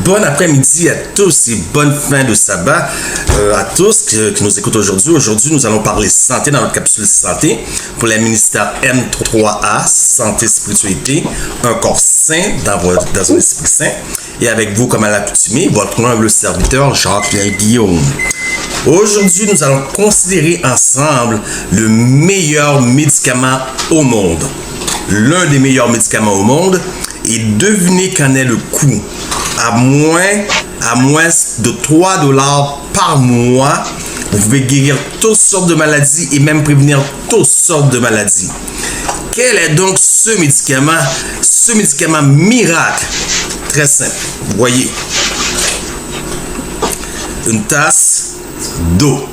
bon après-midi à tous et bonne fin de sabbat à tous qui nous écoutent aujourd'hui. Aujourd'hui, nous allons parler santé dans notre capsule santé pour les ministères M3A, santé, spiritualité, un corps sain dans un esprit sain. Et avec vous, comme à l'accoutumée, votre humble serviteur Jacques-Pierre Guillaume. Aujourd'hui, nous allons considérer ensemble le meilleur médicament au monde. L'un des meilleurs médicaments au monde. Et devinez qu'en est le coût. À moins de 3 $ par mois, vous pouvez guérir toutes sortes de maladies et même prévenir toutes sortes de maladies. Quel est donc ce médicament? Ce médicament miracle. Très simple. Vous voyez. Une tasse d'eau.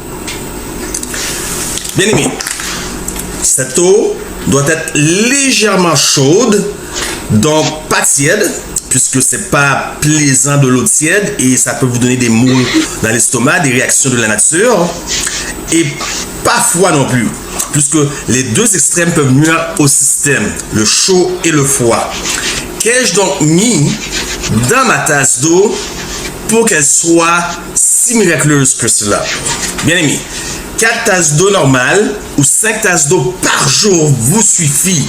Bien aimé, cette eau doit être légèrement chaude, donc pas tiède, puisque c'est pas plaisant de l'eau tiède et ça peut vous donner des maux dans l'estomac, des réactions de la nature, et pas froid non plus, puisque les deux extrêmes peuvent nuire au système, le chaud et le froid. Qu'ai-je donc mis dans ma tasse d'eau pour qu'elle soit si miraculeuse que cela? Bien aimé, 4 tasses d'eau normales ou 5 tasses d'eau par jour vous suffit.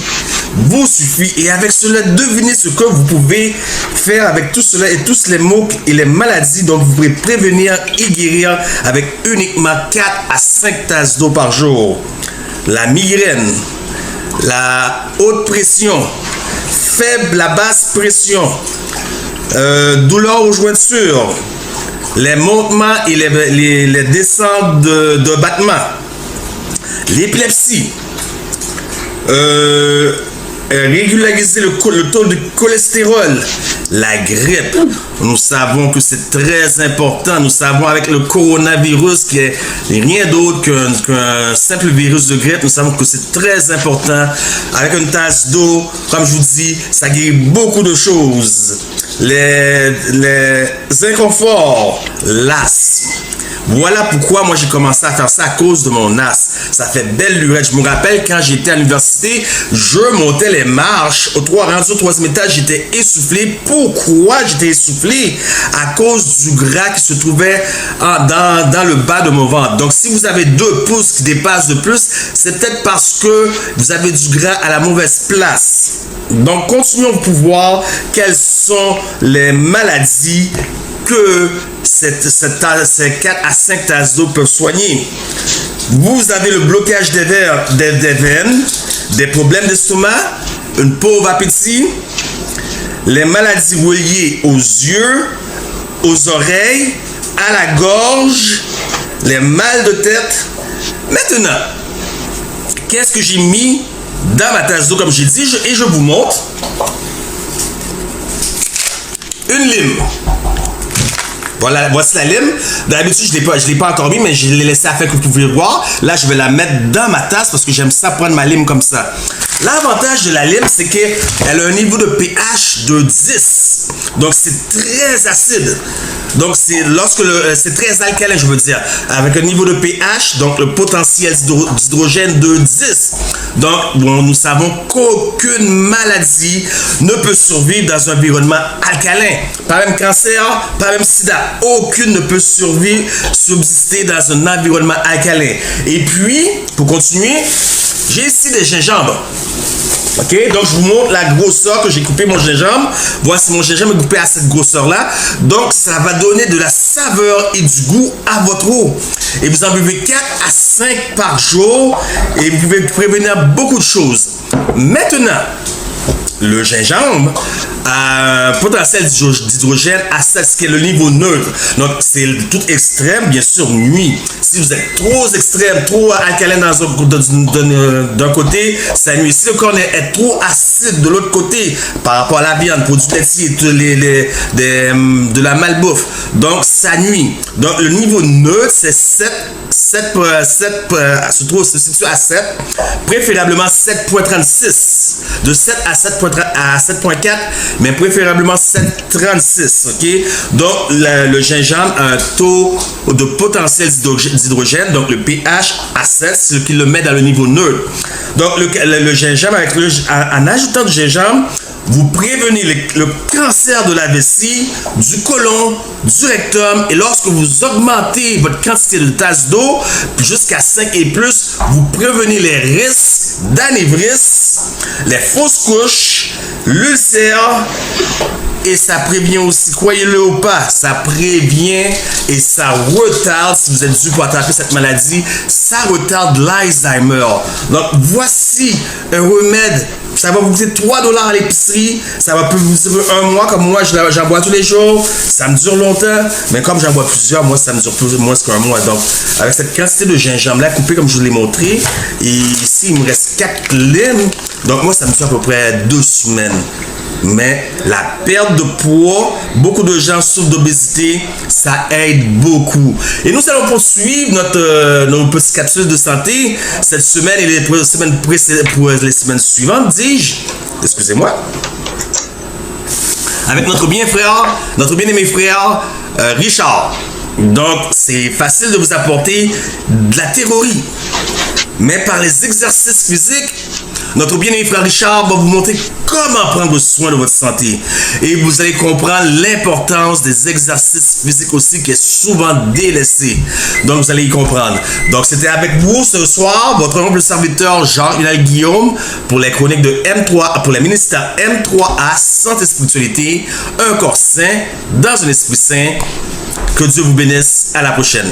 Vous suffit. Et avec cela, devinez ce que vous pouvez faire avec tout cela et tous les maux et les maladies dont vous pouvez prévenir et guérir avec uniquement 4 à 5 tasses d'eau par jour. La migraine, la haute pression, la basse pression, douleur aux jointures, les montements et les descentes de battement, l'épilepsie, régulariser le taux de cholestérol, la grippe. Nous savons que c'est très important. Nous savons avec le coronavirus qui est rien d'autre qu'un simple virus de grippe. Nous savons que c'est très important. Avec une tasse d'eau, comme je vous dis, ça guérit beaucoup de choses. Les inconforts, l'asthme. Voilà pourquoi moi j'ai commencé à faire ça à cause de mon asthme. Ça fait belle lurette. Je me rappelle quand j'étais à l'université, je montais les marches. Rendu au 3e étage, j'étais essoufflé. Pourquoi j'étais essoufflé? À cause du gras qui se trouvait dans le bas de mon ventre. Donc si vous avez 2 pouces qui dépassent de plus, c'est peut-être parce que vous avez du gras à la mauvaise place. Donc continuons pour voir quelles sont les maladies que ces 4 à 5 tasses d'eau peuvent soigner. Vous avez le blocage des veines, des problèmes d'estomac, un pauvre appétit, les maladies reliées aux yeux, aux oreilles, à la gorge, les mal de tête. Maintenant, qu'est-ce que j'ai mis dans ma tasse d'eau comme j'ai dit et je vous montre. Une lime. Voilà, voici la lime. D'habitude, je l'ai pas encore mis, mais je l'ai laissé afin que vous pouvez voir. Là, je vais la mettre dans ma tasse parce que j'aime ça prendre ma lime comme ça. L'avantage de la lime, c'est qu'elle a un niveau de pH de 10. Donc, c'est très acide. Donc, c'est très alcalin, je veux dire. Avec un niveau de pH, donc le potentiel d'hydrogène de 10. Donc, nous savons qu'aucune maladie ne peut survivre dans un environnement alcalin. Pas même cancer, pas même sida. Aucune ne peut subsister dans un environnement alcalin. Et puis, pour continuer, j'ai ici des gingembres. Ok, donc je vous montre la grosseur que j'ai coupé mon gingembre. Voici mon gingembre coupé à cette grosseur-là. Donc, ça va donner de la saveur et du goût à votre eau. Et vous en buvez 4 à 5 par jour. Et vous pouvez prévenir beaucoup de choses. Maintenant, le gingembre a un potentiel d'hydrogène à 7, ce qui est le niveau neutre. Donc, c'est tout extrême, bien sûr, nuit. Si vous êtes trop extrême, trop alcalin d'un côté, ça nuit. Si le corps est trop acide de l'autre côté, par rapport à la viande, produits laitiers, de la malbouffe, donc ça nuit. Donc, le niveau neutre, c'est 7 se situe à 7, préférablement 7.36, de 7 à 7.4, mais préférablement 7.36, ok? Donc, le gingembre a un taux de potentiel d'hydrogène, donc le pH à 7, ce qui le met dans le niveau neutre. Donc, le gingembre, en ajoutant du gingembre, vous prévenez le cancer de la vessie, du côlon, du rectum, et lorsque vous augmentez votre quantité de tasse d'eau jusqu'à 5 et plus, vous prévenez les risques d'anévrisme, les fausses couches, l'ulcère, et ça prévient aussi, croyez-le ou pas, ça prévient et ça retarde, si vous êtes dû pour attraper cette maladie, ça retarde l'Alzheimer. Donc voici un remède. Ça va vous coûter 3 $ à l'épicerie. Ça va vous durer un mois. Comme moi, j'en bois tous les jours. Ça me dure longtemps. Mais comme j'en bois plusieurs, moi, ça me dure plus moins qu'un mois. Donc, avec cette quantité de gingembre-là, coupé comme je vous l'ai montré, et ici, il me reste 4 limes. Donc, moi, ça me fait à peu près 2 semaines. Mais la perte de poids, beaucoup de gens souffrent d'obésité, ça aide beaucoup. Et nous allons poursuivre nos petites capsules de santé cette semaine et les semaines pour les semaines suivantes, dis-je. Excusez-moi. Avec notre bien-aimé frère Richard. Donc, c'est facile de vous apporter de la théorie. Mais par les exercices physiques, notre bien-aimé frère Richard va vous montrer comment prendre soin de votre santé. Et vous allez comprendre l'importance des exercices physiques aussi qui est souvent délaissé. Donc, vous allez y comprendre. Donc, c'était avec vous ce soir, votre humble serviteur Jean-Hélène Guillaume pour les chroniques de M3, pour les ministères M3A, Santé et Spiritualité, un corps sain dans un esprit sain. Que Dieu vous bénisse. À la prochaine.